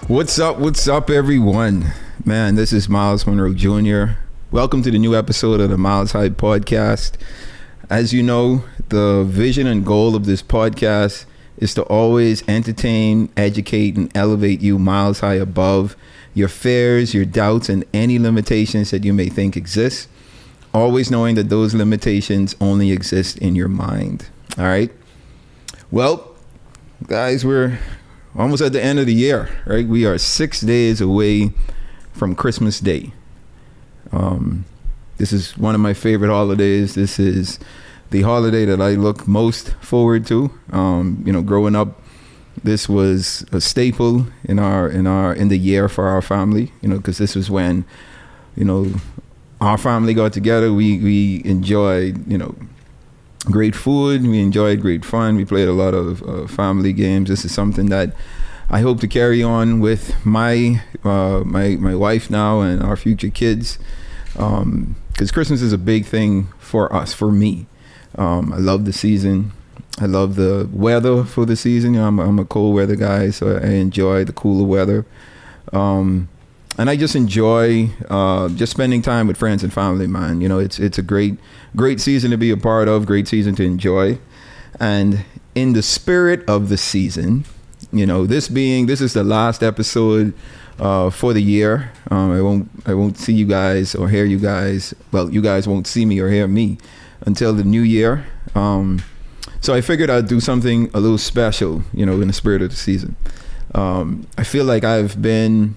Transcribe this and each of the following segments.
What's up, everyone? Man, this is Myles Munroe Jr. Welcome to the new episode of the Myles High Podcast. As you know, the vision and goal of this podcast is to always entertain, educate, and elevate you miles high above your fears, your doubts, and any limitations that you may think exist. Always knowing that those limitations only exist in your mind. All right? Well, guys, we're almost at the end of the year, right? We are 6 days away from Christmas Day. This is one of my favorite holidays. This is the holiday that I look most forward to. Growing up, this was a staple in the year for our family. Because this was when, our family got together. We enjoyed, great food. We enjoyed great fun. We played a lot of family games. This is something that I hope to carry on with my wife now and our future kids. Because Christmas is a big thing for us, for me. I love the season. I love the weather for the season. I'm a cold weather guy, so I enjoy the cooler weather. And I just enjoy just spending time with friends and family, man. It's a great season to be a part of, great season to enjoy. And in the spirit of the season, this is the last episode for the year. I won't see you guys or hear you guys. Well, you guys won't see me or hear me until the new year. So I figured I'd do something a little special, in the spirit of the season. I feel like I've been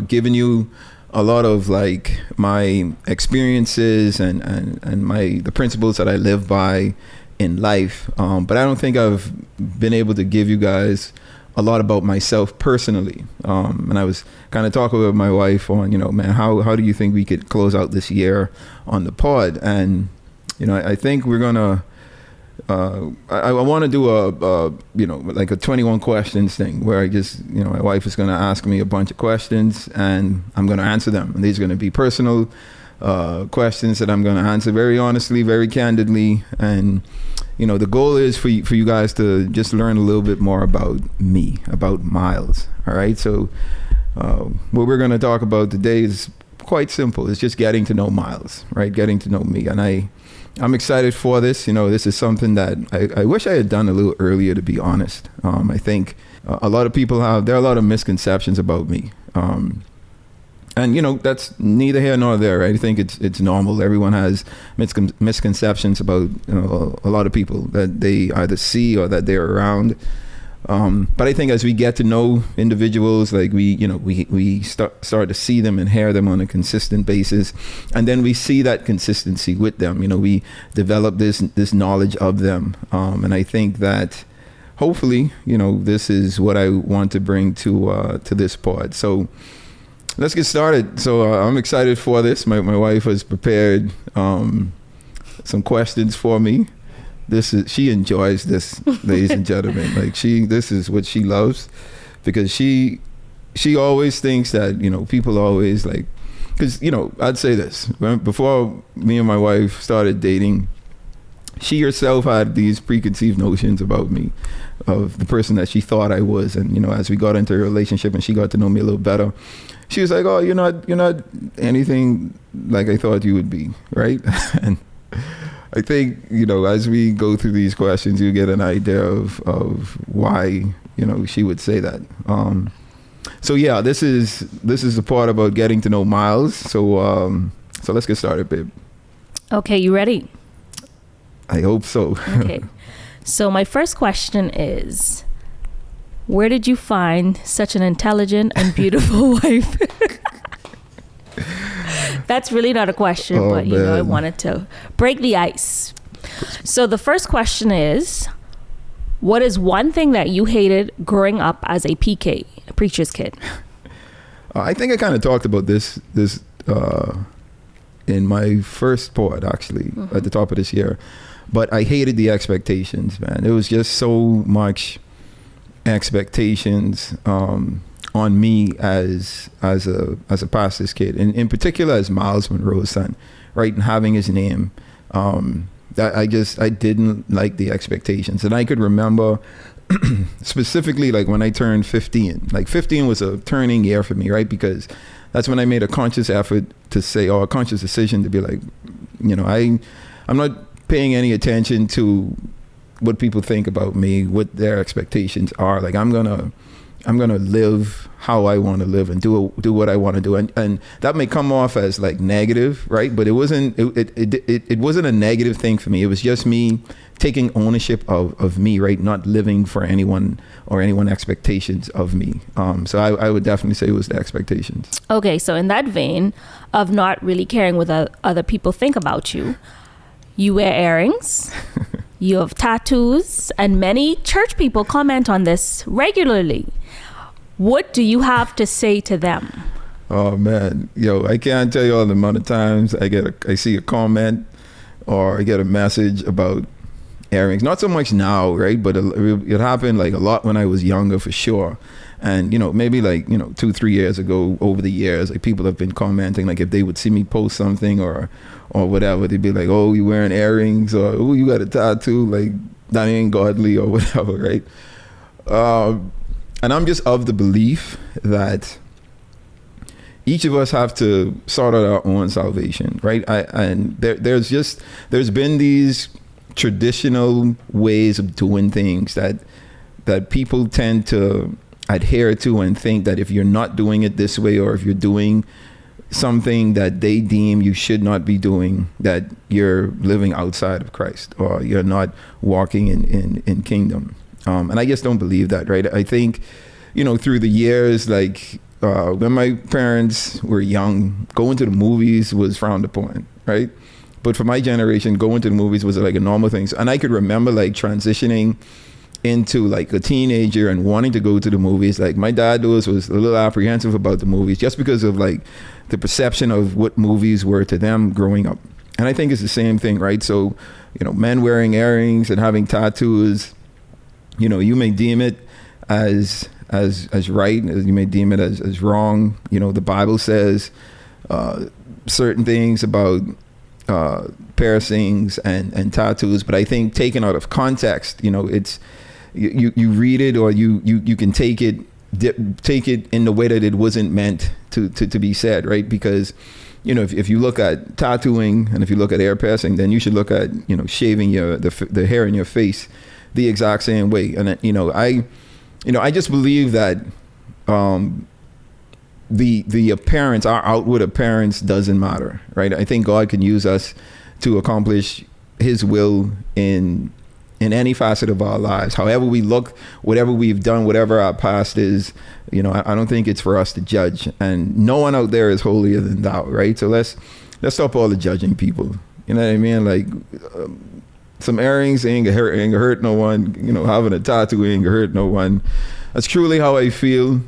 giving you a lot of like my experiences and the principles that I live by in life. But I don't think I've been able to give you guys a lot about myself personally. And I was kind of talking with my wife on, man, how do you think we could close out this year on the pod? And, I think we're going to, I want to do like a 21 questions thing where I just, my wife is going to ask me a bunch of questions and I'm going to answer them. And these are going to be personal questions that I'm going to answer very honestly, very candidly. And, the goal is for you guys to just learn a little bit more about me, about Myles. All right. So what we're going to talk about today is quite simple. It's just getting to know Myles, right? Getting to know me. And I'm excited for this. This is something that I wish I had done a little earlier, to be honest. I think a lot of people there are a lot of misconceptions about me. And that's neither here nor there, right? I think it's normal. Everyone has misconceptions about, a lot of people that they either see or that they're around. But I think as we get to know individuals, like we start to see them and hear them on a consistent basis, and then we see that consistency with them. We develop this knowledge of them, and I think that hopefully, this is what I want to bring to this pod. So let's get started. So I'm excited for this. My wife has prepared some questions for me. She enjoys this, ladies and gentlemen. Like this is what she loves, because she always thinks that, people always like, because, I'd say this, before me and my wife started dating, she herself had these preconceived notions about me, of the person that she thought I was. And, as we got into a relationship and she got to know me a little better, she was like, oh, you're not anything like I thought you would be. Right. And I think, as we go through these questions, you get an idea of why, she would say that. So yeah, this is the part about getting to know Myles. So let's get started, babe. Okay, you ready? I hope so. Okay. So my first question is, where did you find such an intelligent and beautiful wife? That's really not a question, but I wanted to break the ice. So the first question is, what is one thing that you hated growing up as a PK, a preacher's kid? I think I kind of talked about this in my first pod, actually, at the top of this year. But I hated the expectations, man. It was just so much expectations on me as a pastor's kid, and in particular as Myles Munroe's son, right? And having his name, I didn't like the expectations. And I could remember specifically like when I turned 15. Like 15 was a turning year for me, right? Because that's when I made a conscious effort to say, or a conscious decision to be like, you know, I'm not paying any attention to what people think about me, what their expectations are. Like I'm gonna live how I want to live and do what I want to do, and that may come off as like negative, right? But it wasn't a negative thing for me. It was just me taking ownership of me, right? Not living for anyone or anyone's expectations of me. So I would definitely say it was the expectations. Okay, so in that vein of not really caring what other people think about you, you wear earrings. You have tattoos, and many church people comment on this regularly. What do you have to say to them? Oh man, yo, I can't tell you all the amount of times I see a comment or I get a message about earrings. Not so much now, right? But it happened like a lot when I was younger, for sure. And you know, maybe like 2-3 years ago, over the years, like people have been commenting, like if they would see me post something or whatever, they'd be like, "Oh, you wearing earrings?" or "Oh, you got a tattoo? Like that ain't godly," or whatever, right? And I'm just of the belief that each of us have to sort out our own salvation, right? And there's been these traditional ways of doing things that people tend to adhere to and think that if you're not doing it this way, or if you're doing something that they deem you should not be doing, that you're living outside of Christ, or you're not walking in kingdom. And I just don't believe that, right? I think, through the years, like when my parents were young, going to the movies was frowned upon, right? But for my generation, going to the movies was like a normal thing. And I could remember like transitioning into like a teenager and wanting to go to the movies. Like my dad was a little apprehensive about the movies just because of like the perception of what movies were to them growing up. And I think it's the same thing, right? So, men wearing earrings and having tattoos, you may deem it as right, you may deem it as wrong. The Bible says certain things about piercings and tattoos, but I think taken out of context, it's you read it, or you can take it in the way that it wasn't meant to be said, right? Because if you look at tattooing and if you look at hair piercing, then you should look at shaving the hair in your face the exact same way. And I just believe that the appearance, our outward appearance, doesn't matter, right? I think God can use us to accomplish His will in any facet of our lives. However we look, whatever we've done, whatever our past is, I don't think it's for us to judge. And no one out there is holier than thou, right? So let's stop all the judging people. You know what I mean? Like some earrings ain't gonna hurt no one. Having a tattoo ain't gonna hurt no one. That's truly how I feel.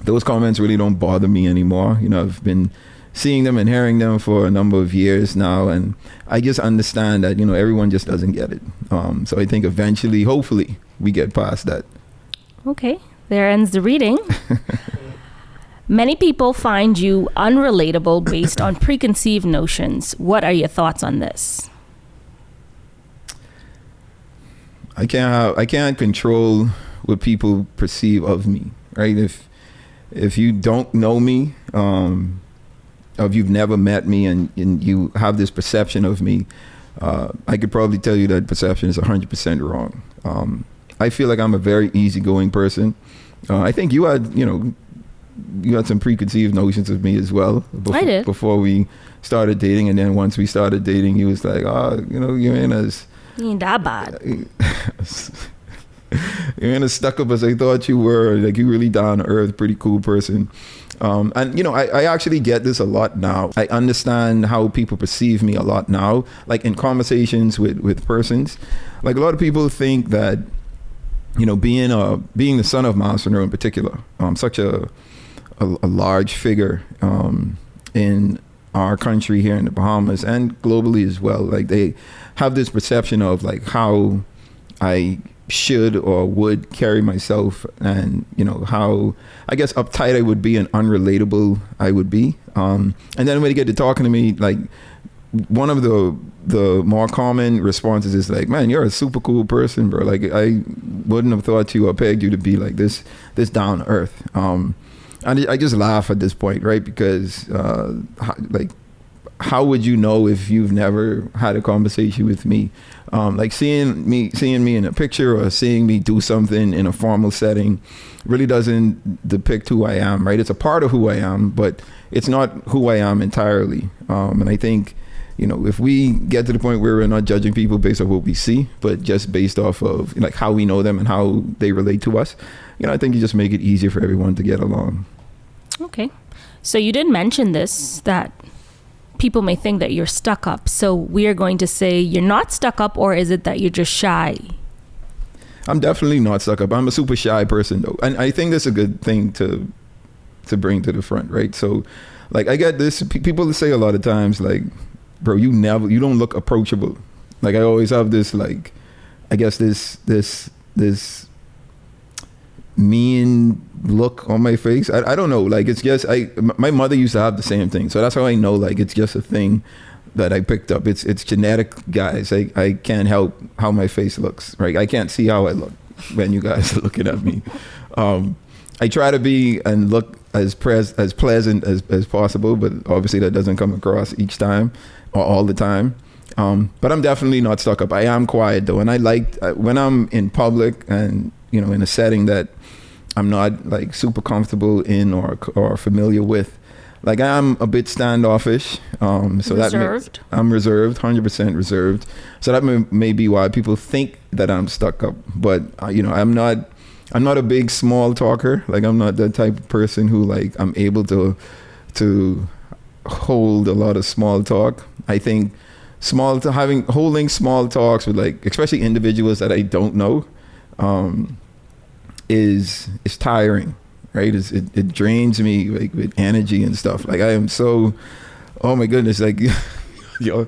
Those comments really don't bother me anymore. I've been seeing them and hearing them for a number of years now, and I just understand that everyone just doesn't get it. So I think eventually, hopefully, we get past that. Okay, there ends the reading. Many people find you unrelatable based on preconceived notions. What are your thoughts on this? I can't control what people perceive of me, right? If you don't know me, if you've never met me and you have this perception of me, I could probably tell you that perception is 100% wrong. I feel like I'm a very easygoing person. I think you had some preconceived notions of me as well. I did. Before we started dating, and then once we started dating, you was like, you ain't that bad. You ain't as stuck up as I thought you were. Like, you really down to earth, pretty cool person. And I actually get this a lot now. I understand how people perceive me a lot now, like in conversations with persons. Like, a lot of people think that, being the son of Myles Munroe in particular, such a large figure in our country here in the Bahamas and globally as well, like they have this perception of like how I should or would carry myself, and how I guess uptight I would be and unrelatable I would be, and then when they get to talking to me, like one of the more common responses is like, man, you're a super cool person, bro. Like, I wouldn't have thought you or pegged you to be like this down to earth. And I just laugh at this point, right? Because how would you know if you've never had a conversation with me? Like seeing me in a picture or seeing me do something in a formal setting really doesn't depict who I am, right? It's a part of who I am, but it's not who I am entirely. And I think, if we get to the point where we're not judging people based off what we see, but just based off of like how we know them and how they relate to us, I think you just make it easier for everyone to get along. Okay. So you did mention this, that people may think that you're stuck up. So we are going to say you're not stuck up, or is it that you're just shy? I'm definitely not stuck up. I'm a super shy person though. And I think that's a good thing to bring to the front, right? So like I get this, people say a lot of times like, bro, you don't look approachable. Like I always have this like, I guess this mean look on my face. I don't know. Like it's just, my mother used to have the same thing. So that's how I know like it's just a thing that I picked up. It's genetic, guys. I can't help how my face looks, right? I can't see how I look when you guys are looking at me. I try to be and look as pleasant as possible, but obviously that doesn't come across each time or all the time. But I'm definitely not stuck up. I am quiet though, and I like when I'm in public and in a setting that I'm not like super comfortable in or familiar with. Like I'm a bit standoffish, so reserved. I'm reserved, 100% reserved. So that may be why people think that I'm stuck up. But I'm not a big small talker. Like I'm not that type of person who like I'm able to hold a lot of small talk. I think holding small talks with like especially individuals that I don't know is tiring. Right, it drains me like with energy and stuff. Like I am so, oh my goodness, like y'all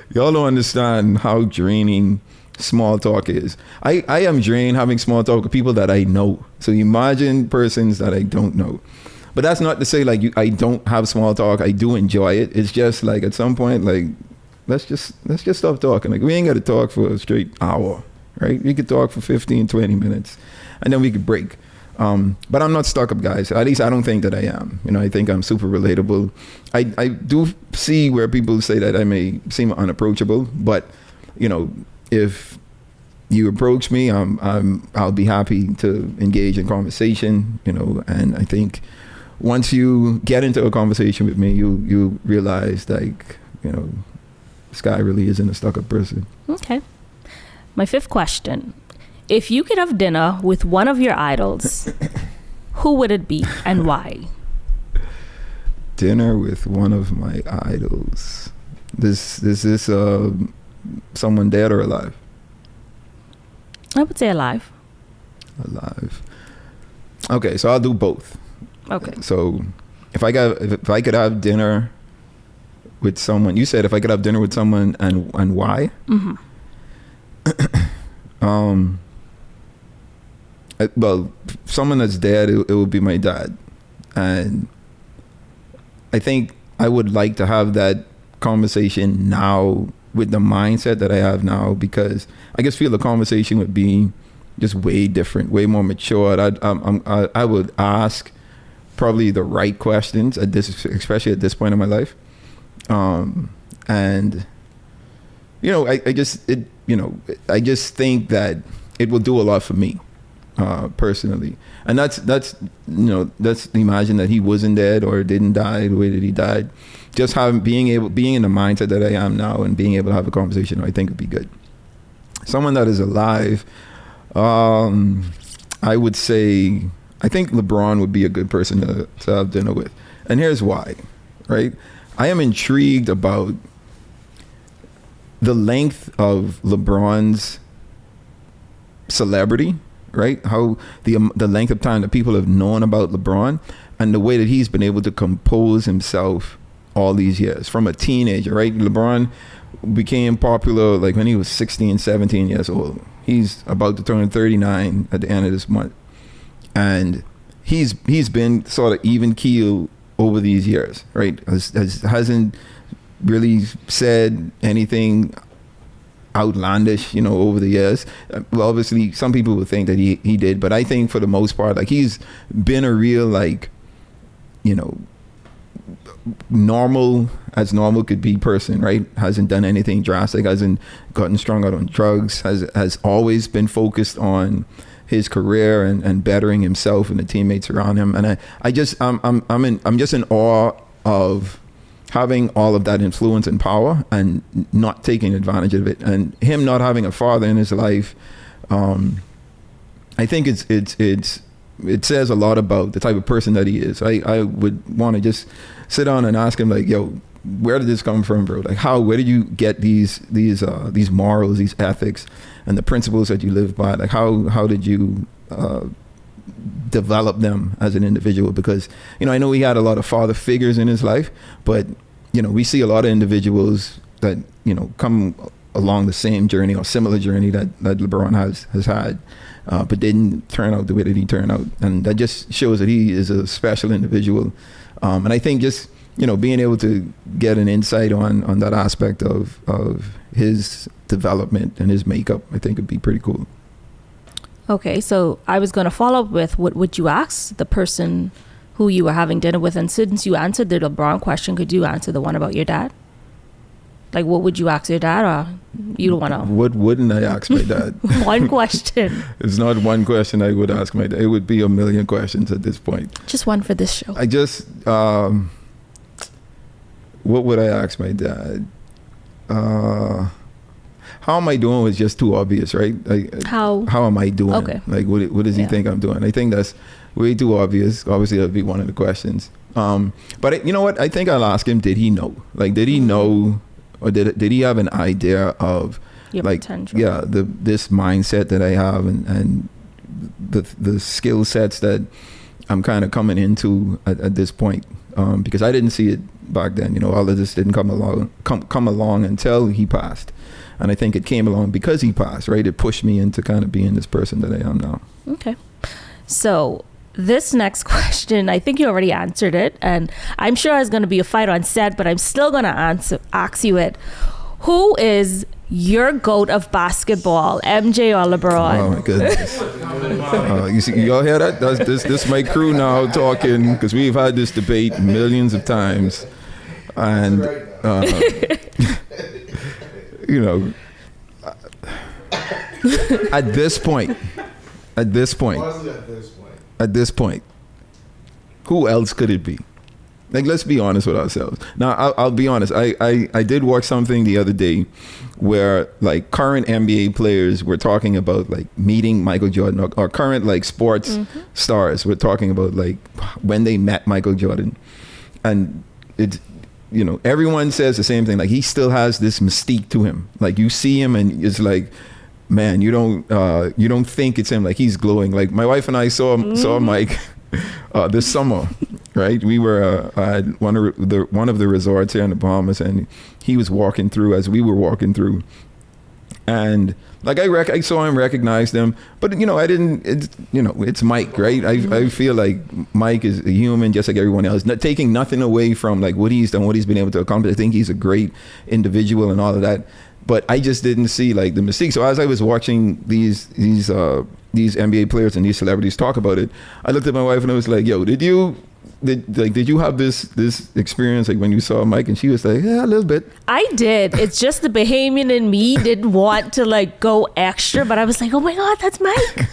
don't understand how draining small talk is. I am drained having small talk with people that I know. So imagine persons that I don't know. But that's not to say like I don't have small talk. I do enjoy it. It's just like at some point like let's just stop talking. Like we ain't got to talk for a straight hour, right? We could talk for 15, 20 minutes, and then we could break. But I'm not stuck up, guys. At least I don't think that I am. I think I'm super relatable. I do see where people say that I may seem unapproachable, but if you approach me, I'll be happy to engage in conversation. And I think once you get into a conversation with me, you realize like this guy really isn't a stuck up person. Okay. My fifth question. If you could have dinner with one of your idols, who would it be and why? Dinner with one of my idols. This is someone dead or alive? I would say alive. Alive. Okay, so I'll do both. Okay. So if I could have dinner with someone, you said if I could have dinner with someone and why? Mm-hmm. Well, someone that's dead, it would be my dad. And I think I would like to have that conversation now with the mindset that I have now, because I just feel the conversation would be just way different, way more mature. I would ask probably the right questions especially at this point in my life. And I just think that it will do a lot for me. Personally, and that's imagine that he wasn't dead or didn't die the way that he died. Just being in the mindset that I am now and being able to have a conversation, I think would be good. Someone that is alive, I would say I think LeBron would be a good person to have dinner with, and here's why. Right, I am intrigued about the length of LeBron's celebrity. Right, how the length of time that people have known about LeBron and the way that he's been able to compose himself all these years from a teenager. Right, LeBron became popular like when he was 16, 17 years old. He's about to turn 39 at the end of this month, and he's been sort of even keel over these years. Right, hasn't really said anything outlandish, you know, over the years. Well, obviously some people would think that he did, but I think for the most part, like, he's been a real, like, you know, normal could be person, right? Hasn't done anything drastic, hasn't gotten strung out on drugs, has always been focused on his career and bettering himself and the teammates around him. And I'm just in awe of having all of that influence and power and not taking advantage of it, and him not having a father in his life. I think it says a lot about the type of person that he is. I would want to just sit down and ask him, like, yo, where did this come from, bro? Like, where did you get these morals, these ethics, and the principles that you live by? Like, how did you develop them as an individual? Because, you know, I know he had a lot of father figures in his life, but, you know, we see a lot of individuals that, you know, come along the same journey or similar journey that LeBron has had, but didn't turn out the way that he turned out. And that just shows that he is a special individual. And I think just, you know, being able to get an insight on that aspect of his development and his makeup, I think would be pretty cool. Okay, so I was going to follow up with, what would you ask the person who you were having dinner with? And since you answered the LeBron question, could you answer the one about your dad? Like, what would you ask your dad, or you don't want to? What wouldn't I ask my dad? One question. It's not one question I would ask my dad. It would be a million questions at this point. Just one for this show. I just, what would I ask my dad? How am I doing was just too obvious, right? How am I doing? Okay. Like, what does he think I'm doing? I think that's way too obvious. Obviously, that'd be one of the questions. But you know what? I think I'll ask him, did he know? Like, did he know, or did he have an idea of, your like, potential? Yeah, this mindset that I have and the skill sets that I'm kind of coming into at this point. Because I didn't see it back then. You know, all of this didn't come along until he passed. And I think it came along because he passed, right? It pushed me into kind of being this person that I am now. Okay. So this next question, I think you already answered it, and I'm sure it's going to be a fight on set, but I'm still going to ask you it. Who is your GOAT of basketball, MJ or LeBron? Oh my goodness. You see, y'all hear that? This my crew now talking, because we've had this debate millions of times. And, you know, at this point, who else could it be? Like, let's be honest with ourselves. Now, I'll be honest. I did watch something the other day where, like, current NBA players were talking about, like, meeting Michael Jordan, or current, like, sports stars were talking about, like, when they met Michael Jordan. And it's, you know, everyone says the same thing. Like, he still has this mystique to him. Like, you see him and it's like, man, you don't think it's him. Like, he's glowing. Like, my wife and I saw Mike this summer, right? We were at one of the resorts here in the Bahamas, and he was walking through as we were walking through, and like I saw him, recognized him, but, you know, I didn't. It's Mike, right? I feel like Mike is a human just like everyone else, not taking nothing away from, like, what he's done, what he's been able to accomplish. I think he's a great individual and all of that. But I just didn't see, like, the mystique. So as I was watching these NBA players and these celebrities talk about it, I looked at my wife and I was like, "Yo, did you have this experience, like, when you saw Mike?" And she was like, "Yeah, a little bit." I did. It's just the Bahamian in me didn't want to, like, go extra, but I was like, "Oh my God, that's Mike."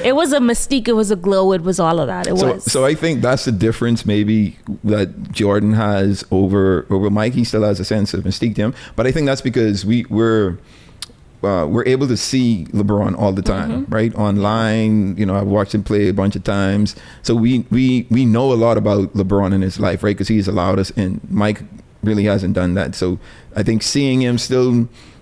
It was a mystique. It was a glow. It was all of that. So I think that's the difference maybe that Jordan has over Mike. He still has a sense of mystique to him, but I think that's because we're able to see LeBron all the time, right? Online, you know, I've watched him play a bunch of times, so we know a lot about LeBron in his life, right? Because he's allowed us, and Mike really hasn't done that. So I think seeing him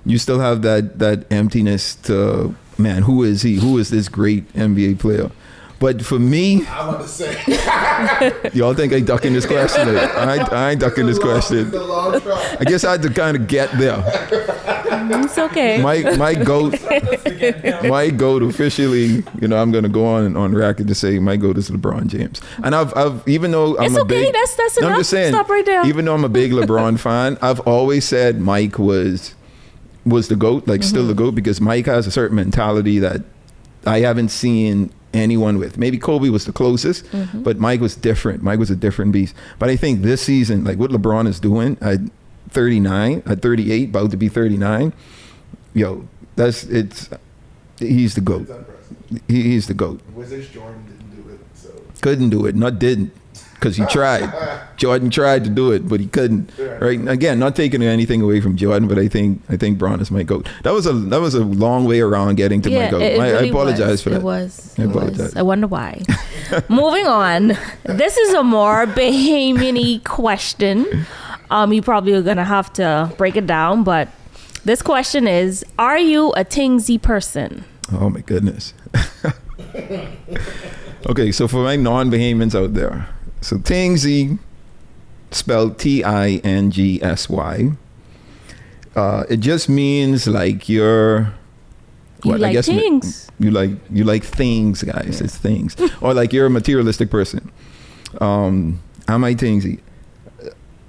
you still have that emptiness to, man, who is he? Who is this great NBA player? But for me, I want to say, y'all think I ducking this question? I ain't ducking this question. I guess I had to kind of get there. It's okay. My goat officially, I'm gonna go on record to say my goat is LeBron James. And I've even though I'm that's enough. I'm just saying, stop right there. Even though I'm a big LeBron fan, I've always said Mike was the GOAT, still the GOAT, because Mike has a certain mentality that I haven't seen anyone with. Maybe Kobe was the closest, but Mike was different. Mike was a different beast. But I think this season, what LeBron is doing at 39, at 38, about to be 39, he's the GOAT. He's the GOAT. Wizards Jordan didn't do it, so. Couldn't do it, didn't. Because he tried. Jordan tried to do it, but he couldn't. Right? Again, not taking anything away from Jordan, but I think Bron is my GOAT. That was a long way around getting to my GOAT. I apologize for that. It was. I apologize. I wonder why. Moving on. This is a more Bahamian-y question. You probably are gonna have to break it down, but this question is: are you a tingsy person? Oh my goodness. Okay, so for my non-Bahamians out there. So tingsy, spelled Tingsy. It just means you're like things. You like things, guys. Yeah. It's things. Or you're a materialistic person. Am I tingsy?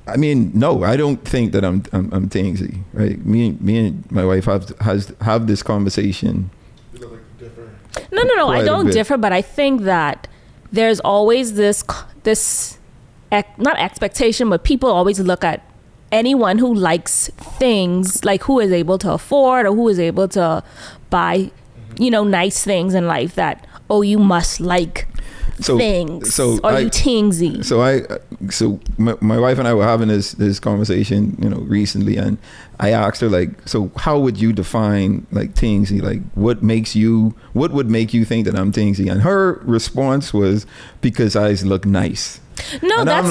I mean, no, I don't think that I'm tingsy. Right? Me and my wife have this conversation. You look different. No. I don't differ, but I think that there's always this not expectation, but people always look at anyone who likes things, who is able to afford or who is able to buy, nice things in life, that, you must like things, you tingsy. So my wife and I were having this conversation, recently, and I asked her, so how would you define tingsy? What would make you think that I'm tingsy? And her response was, because eyes look nice. No, and that's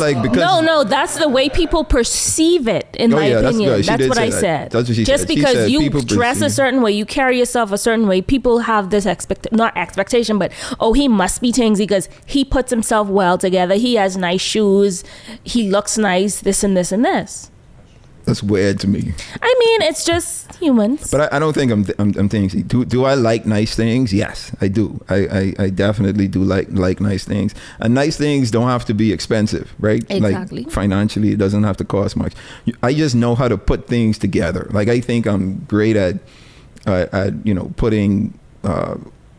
that's the way people perceive it, in my opinion. That's what I said. That's what she Just said. because you dress a certain way, you carry yourself a certain way, people have this not expectation, but he must be tingsy because he puts himself well together, he has nice shoes, he looks nice, this and this and this. That's weird to me. I mean, it's just humans. But I don't think I'm tingsy. Do I like nice things? Yes, I do. I definitely do like nice things. And nice things don't have to be expensive, right? Exactly. Financially, it doesn't have to cost much. I just know how to put things together. I think I'm great at putting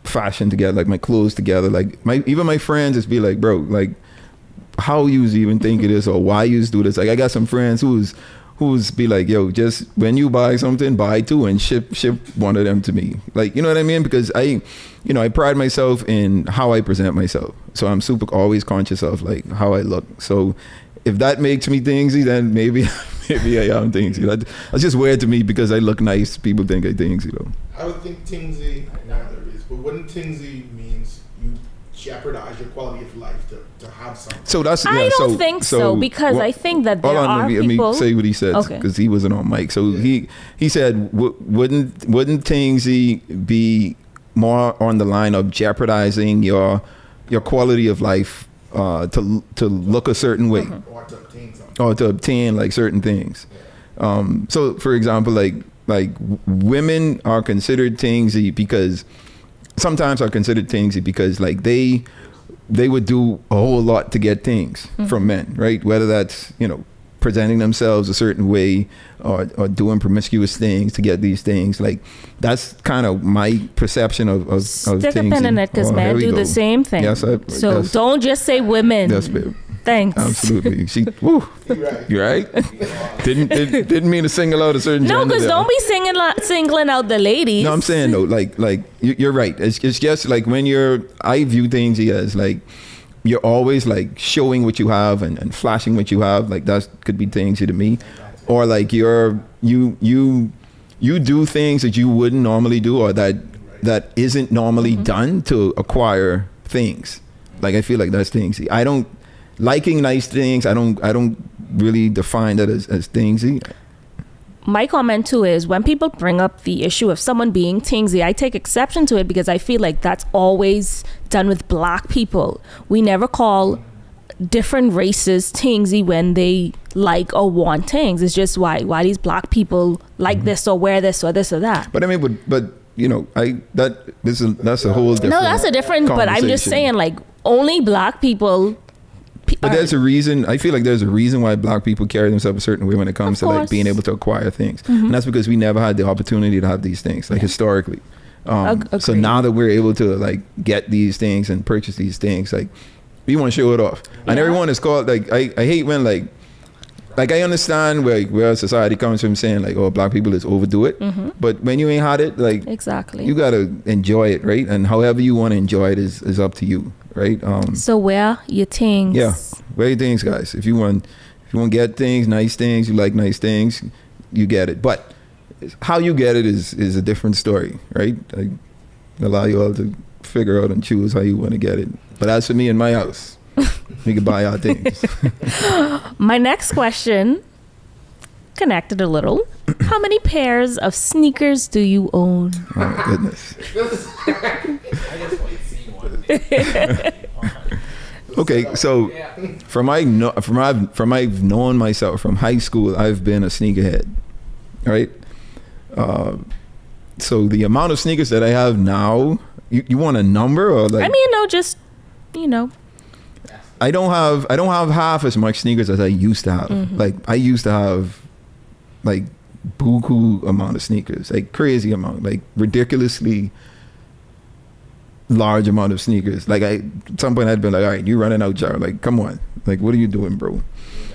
fashion together, my clothes together. Even my friends just be like, bro, how you even think it is, or why you do this? I got some friends who's be like, yo, just when you buy something, buy two and ship one of them to me. You know what I mean? Because I pride myself in how I present myself. So I'm super always conscious of how I look. So if that makes me tingsy, then maybe I am tingsy. That's just weird to me because I look nice. People think I tingsy though. I would think tingsy, there is, but wouldn't tingsy means you jeopardize your quality of life to have something? So that's I don't think so, because I think that there are people. Let me say what he said, because he wasn't on mic. So he said, wouldn't tingsy be more on the line of jeopardizing your quality of life to look a certain way, or to obtain something, or to obtain certain things? So for example, women are considered tingsy because sometimes they would do a whole lot to get things from men, right? Whether that's, presenting themselves a certain way or doing promiscuous things to get these things. That's kind of my perception of Stick things. Stick a pin in it, because men do the same thing. Yes, so don't just say women. Yes, babe. Thanks. Absolutely. You're right. Didn't mean to single out a certain gender. No, because don't be singling out the ladies. No, I'm saying though, you're right. It's just when I view things as you're always showing what you have and flashing what you have. That could be tingsy to me, or you do things that you wouldn't normally do, or that isn't normally done to acquire things. I feel that's tingsy. I don't. Liking nice things, I don't really define that as tingsy. my comment too is when people bring up the issue of someone being tingsy, I take exception to it because I feel like that's always done with black people. We never call different races tingsy when they like or want things. It's just why these black people like this or wear this or this or that. But I mean, but you know, that's a whole different. No, that's a different. But I'm just saying, like, only black people. But there's a reason. I feel like there's a reason why black people carry themselves a certain way when it comes to like being able to acquire things, and that's because we never had the opportunity to have these things, like historically. So now that we're able to like get these things and purchase these things, like we want to show it off, and everyone is called like I hate when like I understand where society comes from saying like, oh, black people is overdo it, but when you ain't had it, like exactly, you gotta enjoy it, right? And however you want to enjoy it is up to you. Right. So wear your things. Yeah, wear your things, guys. If you want to get things, nice things, you like nice things, you get it. But how you get it is a different story, right? I allow you all to figure out and choose how you want to get it. But as for me in my house, we can buy our things. My next question, connected a little. How many pairs of sneakers do you own? Oh my goodness. Okay, so from I've known myself from high school, I've been a sneakerhead, right? So the amount of sneakers that I have now, you want a number or like? I mean, no, just I don't have half as much sneakers as I used to have. Like I used to have like buku amount of sneakers, like crazy amount, like ridiculously large amount of sneakers. Like at some point I'd been like, all right, you running out, Jar. Like, come on. Like, what are you doing, bro?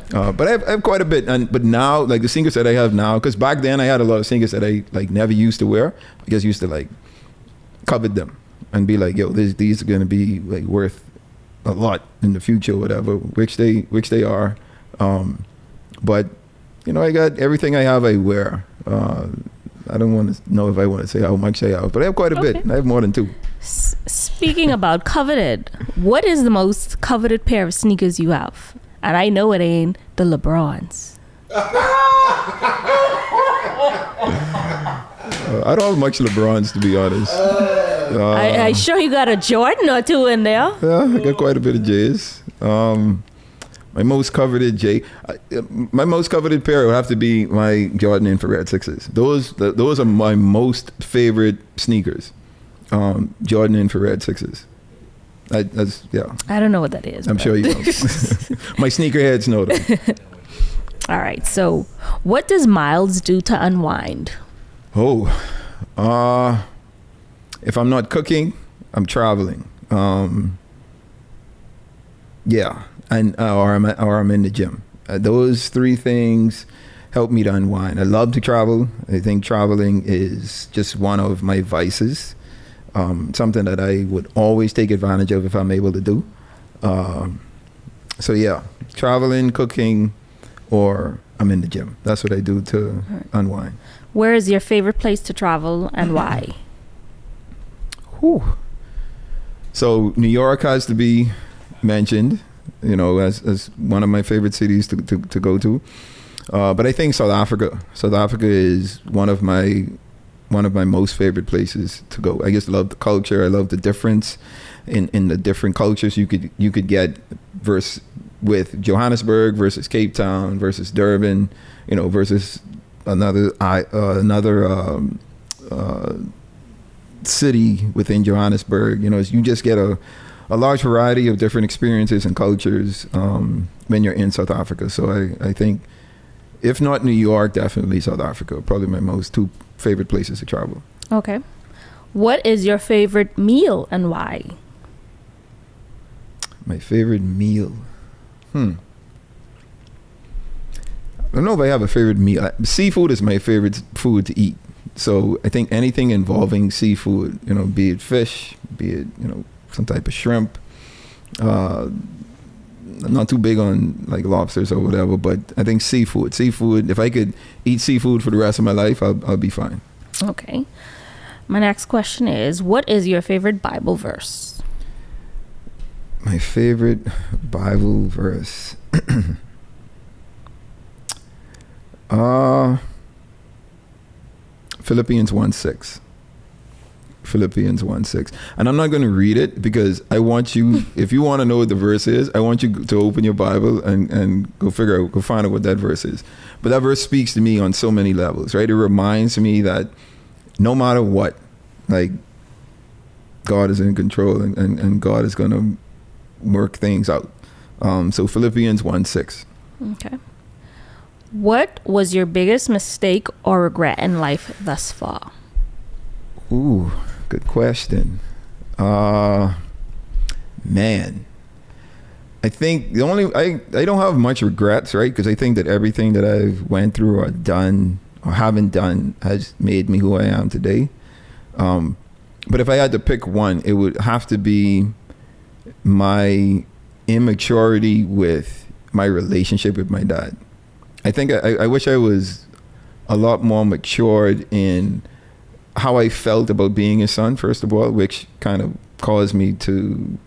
But I have quite a bit. But now, like the sneakers that I have now, because back then I had a lot of sneakers that I like never used to wear. I just used to like covet them and be like, yo, these are gonna be like worth a lot in the future, or whatever, which they are. But you know, I got everything I have, I wear. I don't want to know if I want to say how much I have, but I have quite a bit. I have more than two. Speaking about coveted, what is the most coveted pair of sneakers you have? And I know it ain't the LeBrons. I don't have much LeBrons, to be honest. I sure you got a Jordan or two in there. Yeah, I got quite a bit of J's. My most coveted pair would have to be my Jordan Infrared 6s. Those are my most favorite sneakers. Jordan Infrared 6s. I don't know what that is. I'm sure you know. My sneakerheads know them. All right. So, what does Myles do to unwind? If I'm not cooking, I'm traveling. Or I'm in the gym. Those three things help me to unwind. I love to travel. I think traveling is just one of my vices. Something that I would always take advantage of if I'm able to do. So yeah, traveling, cooking, or I'm in the gym. That's what I do to unwind. Where is your favorite place to travel and why? So New York has to be mentioned, you know, as one of my favorite cities to go to. But I think South Africa is one of my most favorite places to go. I just love the culture. I love the difference in the different cultures you could get with Johannesburg versus Cape Town versus Durban, you know, versus another city within Johannesburg. You know, you just get a large variety of different experiences and cultures when you're in South Africa. So I think, if not New York, definitely South Africa. Probably my two favorite places to travel. Okay. What is your favorite meal and why? My favorite meal? I don't know if I have a favorite meal. Seafood is my favorite food to eat. So I think anything involving seafood, you know, be it fish, be it, you know, some type of shrimp. I'm not too big on like lobsters or whatever, but I think seafood, if I could eat seafood for the rest of my life, I'll be fine. Okay. My next question is, what is your favorite Bible verse? My favorite Bible verse. Philippians 1:6. Philippians 1:6. And I'm not going to read it because I want you, if you want to know what the verse is, I want you to open your Bible and go find out what that verse is. But that verse speaks to me on so many levels, right? It reminds me that no matter what, like, God is in control and God is going to work things out. So Philippians 1:6. Okay. What was your biggest mistake or regret in life thus far? Ooh, good question. Man, I think I don't have much regrets, right? Because I think that everything that I've went through or done or haven't done has made me who I am today. But if I had to pick one, it would have to be my immaturity with my relationship with my dad. I think I wish I was a lot more matured in how I felt about being his son, first of all, which kind of caused me to,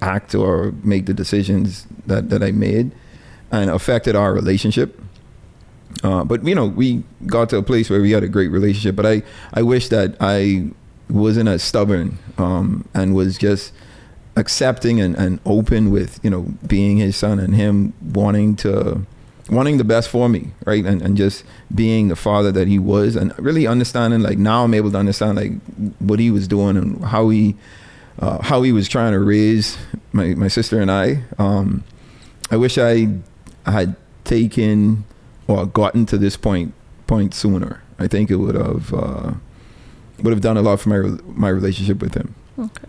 act or make the decisions that I made and affected our relationship. But we got to a place where we had a great relationship, but I wish that I wasn't as stubborn and was just accepting and open with, being his son and him wanting the best for me, right? And just being the father that he was, and really understanding, like, now I'm able to understand, like, what he was doing and how he was trying to raise my sister and I. I wish I had taken or gotten to this point sooner. I think it would have done a lot for my relationship with him. Okay.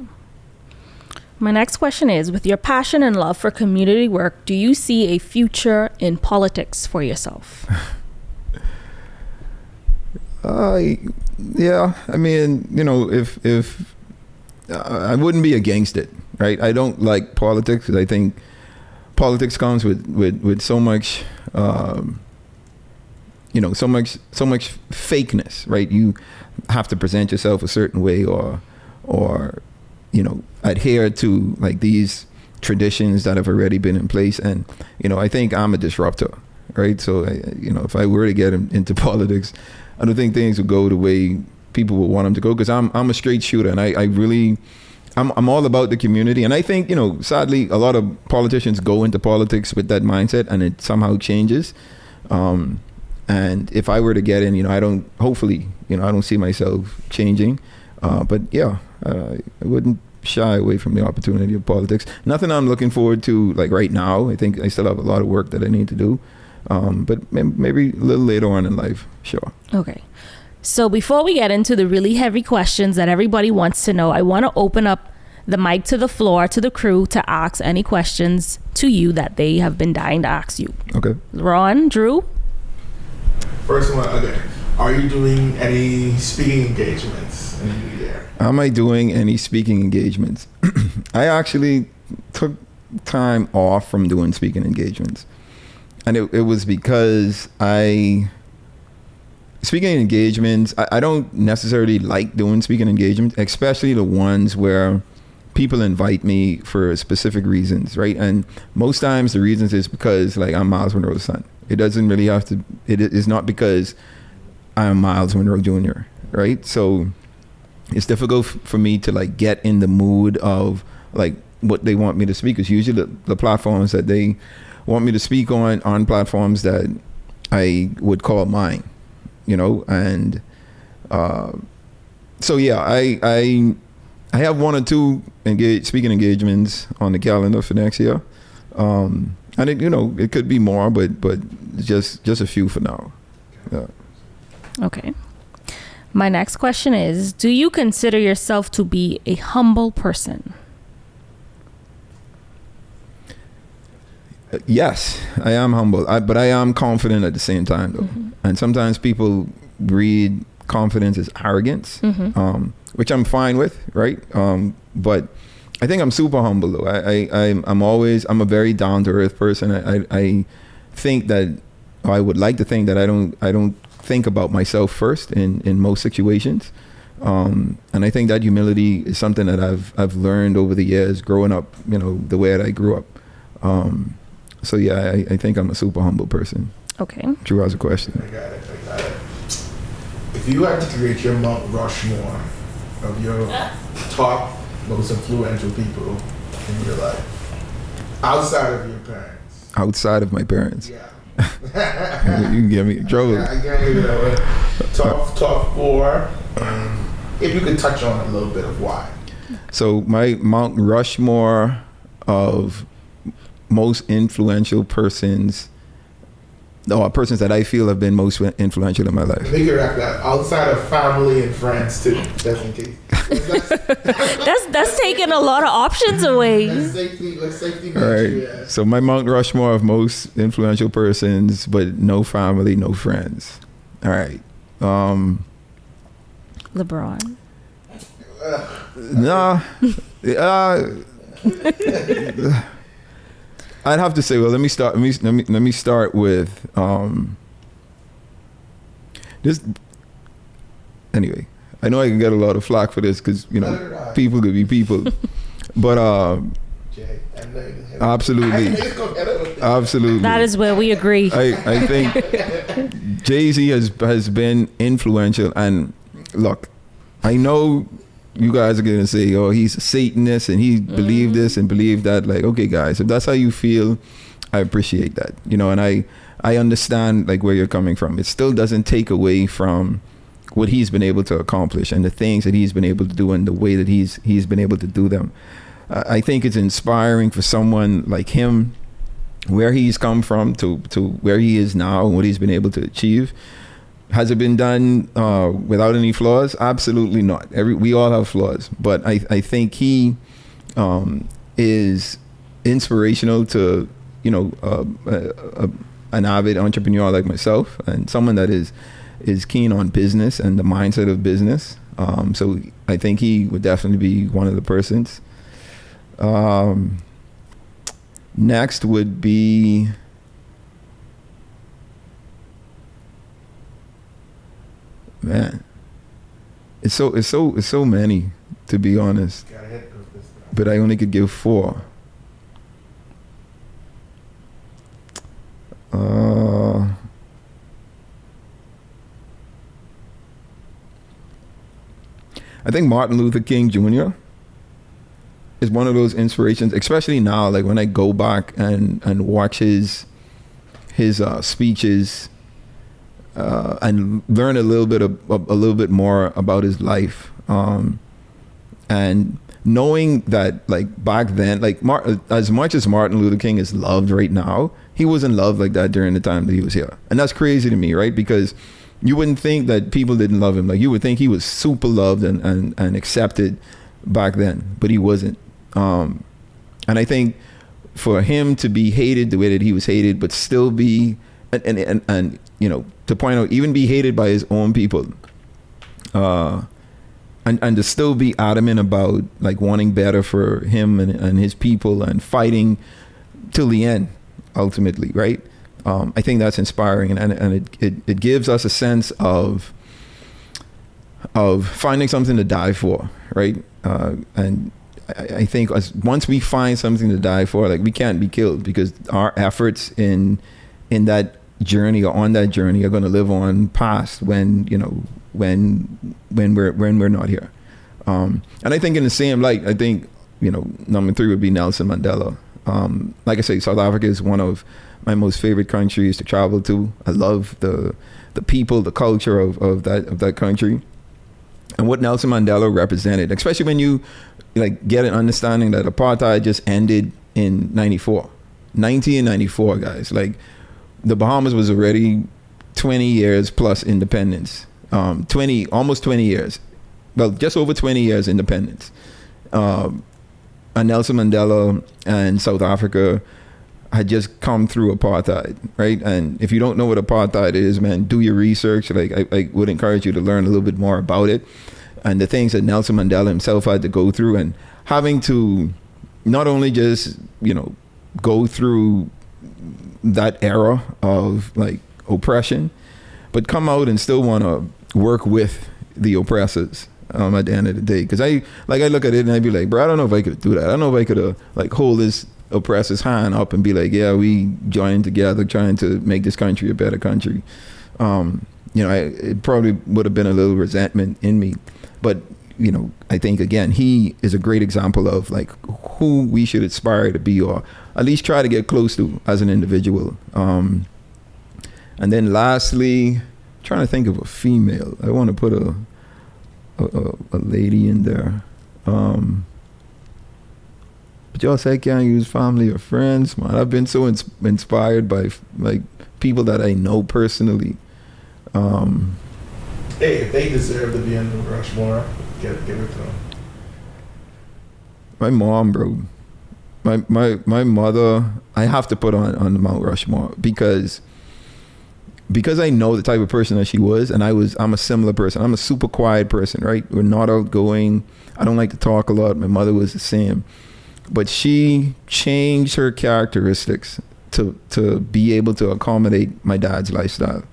My next question is, with your passion and love for community work, do you see a future in politics for yourself? Yeah. I mean, if I wouldn't be against it, right? I don't like politics because I think politics comes with so much, so much fakeness, right? You have to present yourself a certain way or adhere to, like, these traditions that have already been in place. And, I think I'm a disruptor, right? So, if I were to get into politics, I don't think things would go the way people would want them to go, because I'm a straight shooter, and I'm all about the community. And I think, sadly, a lot of politicians go into politics with that mindset, and it somehow changes. And if I were to get in, I don't see myself changing. But yeah, I wouldn't shy away from the opportunity of politics. Nothing I'm looking forward to, like, right now. I think I still have a lot of work that I need to do. But maybe a little later on in life, sure. Okay. So before we get into the really heavy questions that everybody wants to know, I want to open up the mic to the floor, to the crew, to ask any questions to you that they have been dying to ask you. Okay. Ron, Drew? First one, okay. Are you doing any speaking engagements in the new year? Am I doing any speaking engagements? I actually took time off from doing speaking engagements. And it was because speaking engagements, I don't necessarily like doing speaking engagements, especially the ones where people invite me for specific reasons, right? And most times the reasons is because, like, I'm Myles Munroe's son. It doesn't really have to, it is not because I'm Myles Munroe Jr., right? So it's difficult for me to, like, get in the mood of, like, what they want me to speak. Because usually the platforms that they want me to speak on platforms that I would call mine, and so yeah, I have one or two speaking engagements on the calendar for next year, and it could be more, but just a few for now. Yeah. Okay. My next question is, do you consider yourself to be a humble person? Yes, I am humble, but I am confident at the same time, though. Mm-hmm. And sometimes people read confidence as arrogance, which I'm fine with, right? But I think I'm super humble, though. I'm a very down to earth person. I think that, or I would like to think that I don't think about myself first in most situations. And I think that humility is something that I've learned over the years growing up, the way that I grew up. So yeah, I think I'm a super humble person. Okay. Drew has a question. I got it. If you had to create your Mount Rushmore of your top most influential people in your life, outside of your parents. Outside of my parents. Yeah. You can get me in trouble. I can't give it away. Top 4. If you could touch on a little bit of why. So my Mount Rushmore of most influential persons that I feel have been most influential in my life. Make it like that. Outside of family and friends too, just in case. That's taking a lot of options away. Let's safety All right. yeah. So my Mount Rushmore of most influential persons, but no family, no friends. All right. LeBron. Nah. I'd have to say, well, let me start with this. Anyway, I know I can get a lot of flack for this because people could be people, but absolutely. That is where we agree. I think Jay-Z has been influential, and look, I know you guys are going to say, oh, he's a Satanist and he believed this and believed that. Like, okay, guys, if that's how you feel, I appreciate that. And I understand like where you're coming from. It still doesn't take away from what he's been able to accomplish and the things that he's been able to do and the way that he's been able to do them. I think it's inspiring for someone like him, where he's come from to where he is now and what he's been able to achieve. Has it been done without any flaws? Absolutely not. We all have flaws, but I think he is inspirational to an avid entrepreneur like myself and someone that is keen on business and the mindset of business. So I think he would definitely be one of the persons. Next would be. Man, it's so many, to be honest. But I only could give 4. I think Martin Luther King Jr. is one of those inspirations, especially now, like when I go back and watch his speeches. And learn a little bit more about his life, and knowing that like back then, like as much as Martin Luther King is loved right now, he wasn't loved like that during the time that he was here, and that's crazy to me, right? Because you wouldn't think that people didn't love him. Like you would think he was super loved and accepted back then, but he wasn't. And I think for him to be hated the way that he was hated, but still be and to point out, even be hated by his own people, and to still be adamant about like wanting better for him and his people and fighting till the end, ultimately, right? I think that's inspiring, and it gives us a sense of finding something to die for, right? And I think once we find something to die for, like we can't be killed because our efforts in that journey or on that journey are going to live on past when we're not here. And I think in the same light, I think number 3 would be Nelson Mandela. Like I say, South Africa is one of my most favorite countries to travel to. I love the people, the culture of that country, and what Nelson Mandela represented, especially when you like get an understanding that apartheid just ended in 1994, guys. Like the Bahamas was already 20 years plus independence. Almost 20 years. Well, just over 20 years independence. And Nelson Mandela and South Africa had just come through apartheid, right? And if you don't know what apartheid is, man, do your research. Like I would encourage you to learn a little bit more about it and the things that Nelson Mandela himself had to go through, and having to not only just go through that era of like oppression, but come out and still want to work with the oppressors at the end of the day. Because I look at it and I'd be like, bro, I don't know if I could do that. I don't know if I could like hold this oppressor's hand up and be like, yeah, we joined together trying to make this country a better country. it probably would have been a little resentment in me. But, I think, again, he is a great example of like who we should aspire to be, or at least try to get close to as an individual. And then lastly, trying to think of a female. I want to put a lady in there. But y'all say I can't use family or friends, man. I've been so inspired by like people that I know personally. Hey, if they deserve to be in the Rushmore, give it to them. My mom, bro. My mother, I have to put on the Mount Rushmore because I know the type of person that she was, and I'm a similar person. I'm a super quiet person, right? We're not outgoing. I don't like to talk a lot. My mother was the same. But she changed her characteristics to be able to accommodate my dad's lifestyle.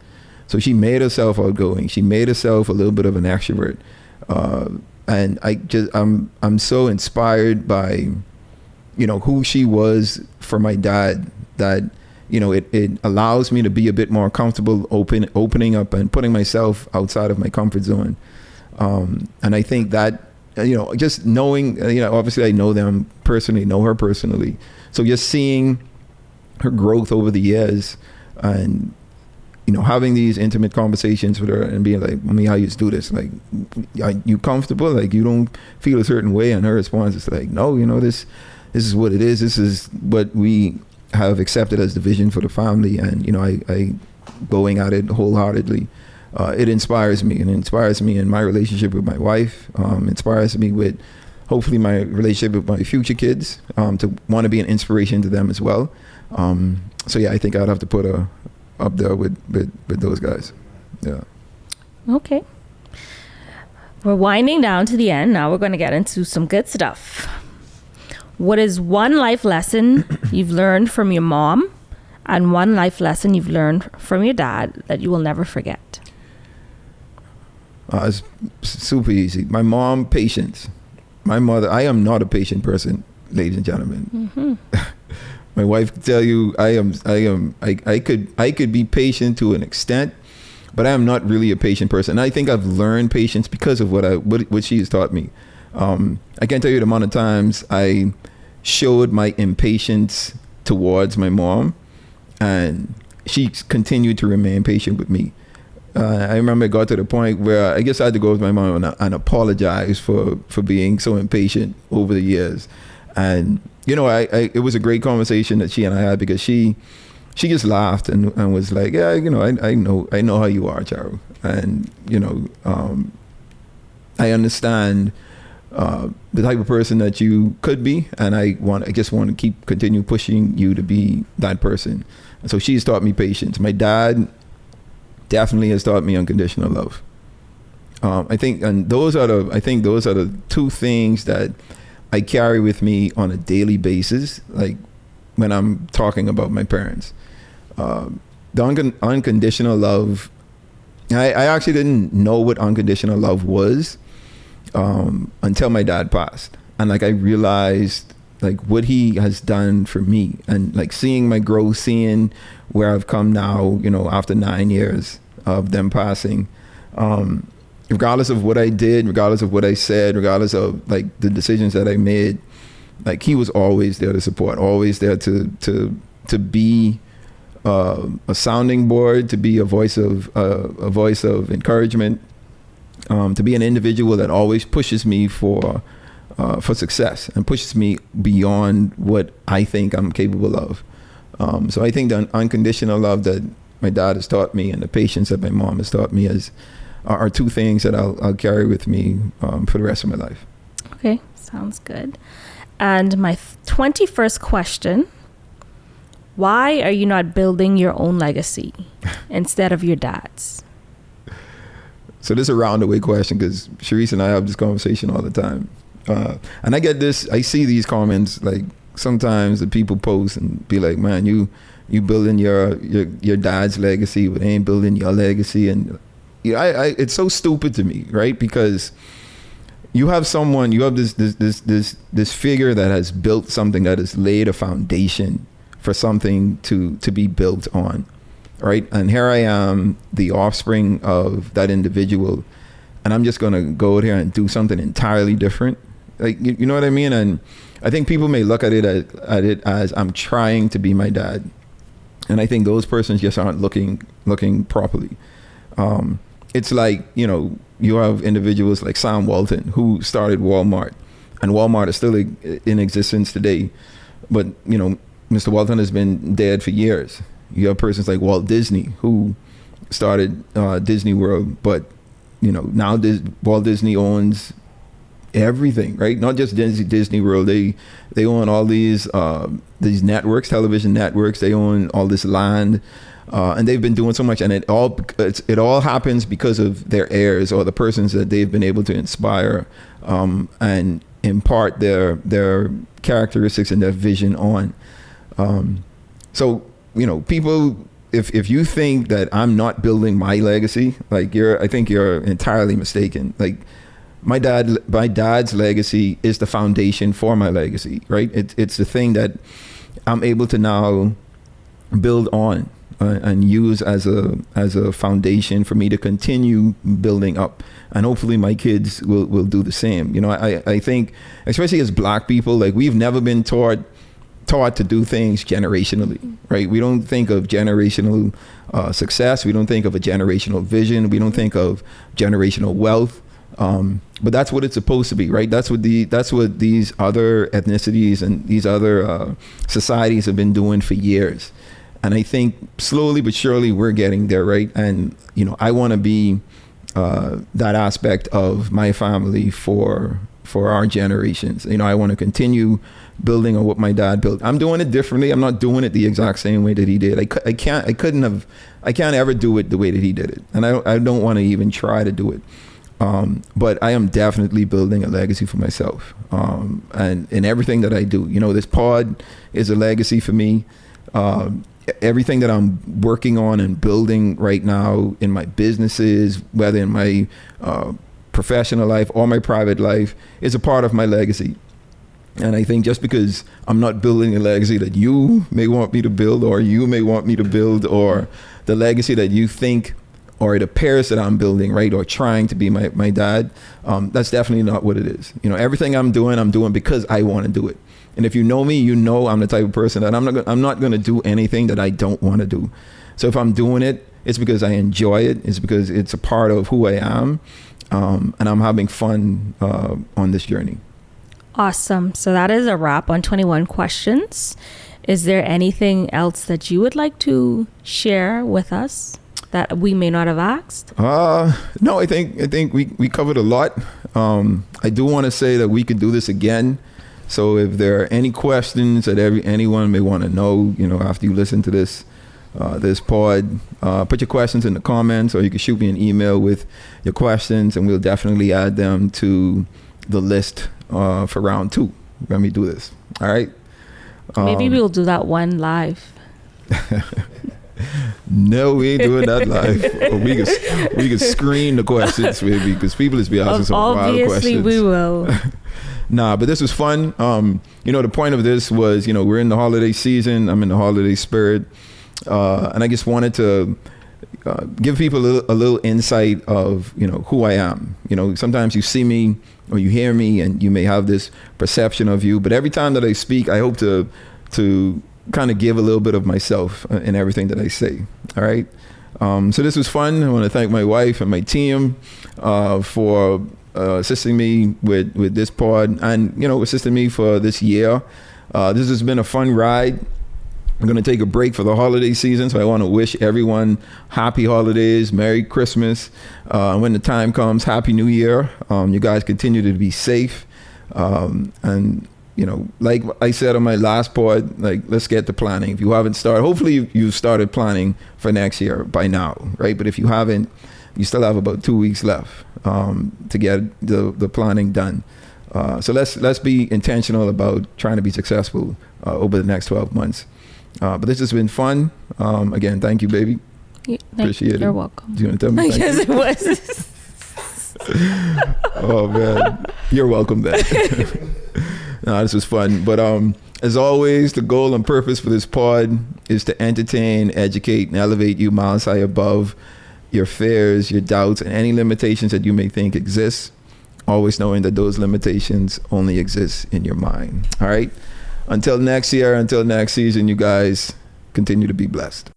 So she made herself outgoing. She made herself a little bit of an extrovert. And I'm so inspired by, who she was for my dad, that, it allows me to be a bit more comfortable opening up and putting myself outside of my comfort zone. And I think that, just knowing, obviously I know them personally, know her personally. So just seeing her growth over the years and, having these intimate conversations with her and being like, Mommy, how you do this? Like, are you comfortable? Like, you don't feel a certain way? And her response is like, no, this is what it is. This is what we have accepted as the vision for the family. And, I going at it wholeheartedly. It inspires me, and it inspires me in my relationship with my wife. Inspires me with hopefully my relationship with my future kids, to want to be an inspiration to them as well. So yeah, I think I'd have to put her up there with those guys. Yeah. Okay. We're winding down to the end. Now we're going to get into some good stuff. What is one life lesson you've learned from your mom, and one life lesson you've learned from your dad that you will never forget? It's super easy. My mom, patience. My mother, I am not a patient person, ladies and gentlemen. Mm-hmm. My wife could tell you I could be patient to an extent, but I am not really a patient person. And I think I've learned patience because of what she has taught me. I can't tell you the amount of times I showed my impatience towards my mom, and she continued to remain patient with me. I remember it got to the point where I guess I had to go with my mom and apologize for being so impatient over the years. And it was a great conversation that she and I had, because she just laughed and was like, yeah, I know how you are, Charo, and I understand the type of person that you could be, and I just want to continue pushing you to be that person. And so she's taught me patience. My dad definitely has taught me unconditional love. I think those are the two things that I carry with me on a daily basis, like when I'm talking about my parents. The unconditional love, I actually didn't know what unconditional love was until my dad passed. And like I realized like what he has done for me, and like seeing my growth, seeing where I've come now, after 9 years of them passing. Regardless of what I did, regardless of what I said, regardless of like the decisions that I made, like he was always there to support, always there to be a sounding board, to be a voice of encouragement, to be an individual that always pushes me for success and pushes me beyond what I think I'm capable of. So I think the unconditional love that my dad has taught me and the patience that my mom has taught me are two things that I'll carry with me for the rest of my life. Okay, sounds good. And my 21st question, why are you not building your own legacy instead of your dad's? So this is a roundabout question, because Sharice and I have this conversation all the time. And I see these comments like sometimes that people post and be like, man, you building your dad's legacy, but ain't building your legacy. And it's so stupid to me, right? Because you have this figure that has built something, that has laid a foundation for something to be built on, right? And here I am, the offspring of that individual, and I'm just going to go out here and do something entirely different. Like, you know what I mean? And I think people may look at it as I'm trying to be my dad. And I think those persons just aren't looking properly. It's like, you know, you have individuals like Sam Walton, who started Walmart, and Walmart is still in existence today. But, you know, Mr. Walton has been dead for years. You have persons like Walt Disney, who started Disney World, but, you know, now Walt Disney owns everything, right? Not just Disney World. They own all these networks, television networks. They own all this land, and they've been doing so much. And it all happens because of their heirs, or the persons that they've been able to inspire and impart their characteristics and their vision on. So, you know, people, if you think that I'm not building my legacy, like I think you're entirely mistaken. Like, my dad's legacy is the foundation for my legacy, right? It's the thing that I'm able to now build on and use as a foundation for me to continue building up, and hopefully my kids will do the same. You know, I think, especially as Black people, like, we've never been taught to do things generationally, right? We don't think of generational success. We don't think of a generational vision. We don't think of generational wealth. But that's what it's supposed to be, right? That's what these other ethnicities and these other societies have been doing for years. And I think slowly but surely we're getting there, right? And, you know, I want to be that aspect of my family for our generations. You know, I want to continue building on what my dad built. I'm doing it differently. I'm not doing it the exact same way that he did. I can't ever do it the way that he did it. And I don't want to even try to do it. But I am definitely building a legacy for myself, and in everything that I do. You know, this pod is a legacy for me. Everything that I'm working on and building right now in my businesses, whether in my professional life or my private life, is a part of my legacy. And I think just because I'm not building a legacy that you may want me to build, or you may want me to build, or the legacy that you think or it appears that I'm building, right, or trying to be my dad, that's definitely not what it is. You know, everything I'm doing because I want to do it. And if you know me, you know I'm the type of person that I'm not going to do anything that I don't want to do. So if I'm doing it, it's because I enjoy it. It's because it's a part of who I am, and I'm having fun on this journey. Awesome. So that is a wrap on 21 questions. Is there anything else that you would like to share with us that we may not have asked? No, I think we covered a lot. I do want to say that we could do this again. So if there are any questions that anyone may want to know, you know, after you listen to this pod, put your questions in the comments, or you can shoot me an email with your questions, and we'll definitely add them to the list for round 2 when we do this. All right. Maybe we'll do that one live. No, we ain't doing that live. We can screen the questions, maybe, because people is be asking some wild questions. Obviously, we will. Nah, but this was fun. You know, the point of this was, you know, we're in the holiday season. I'm in the holiday spirit, and I just wanted to give people a little insight of, you know, who I am. You know, sometimes you see me or you hear me, and you may have this perception of you. But every time that I speak, I hope to kind of give a little bit of myself in everything that I say. All right. So this was fun. I want to thank my wife and my team for assisting me with this pod, and, you know, assisting me for this year. This has been a fun ride. I'm going to take a break for the holiday season, so I want to wish everyone happy holidays, Merry Christmas. When the time comes, Happy New Year. You guys continue to be safe. And, you know, like I said on my last pod, like, let's get to planning. If you haven't started, hopefully you've started planning for next year by now, right? But if you haven't, you still have about 2 weeks left to get the planning done. So let's be intentional about trying to be successful over the next 12 months. But this has been fun. Again, thank you, baby. Appreciate it. You're welcome. Do you want to tell me? Yes, it was. Oh man, you're welcome then. No, this was fun. But As always, the goal and purpose for this pod is to entertain, educate, and elevate you miles high above your fears, your doubts, and any limitations that you may think exist. Always knowing that those limitations only exist in your mind. All right? Until next year, until next season, you guys continue to be blessed.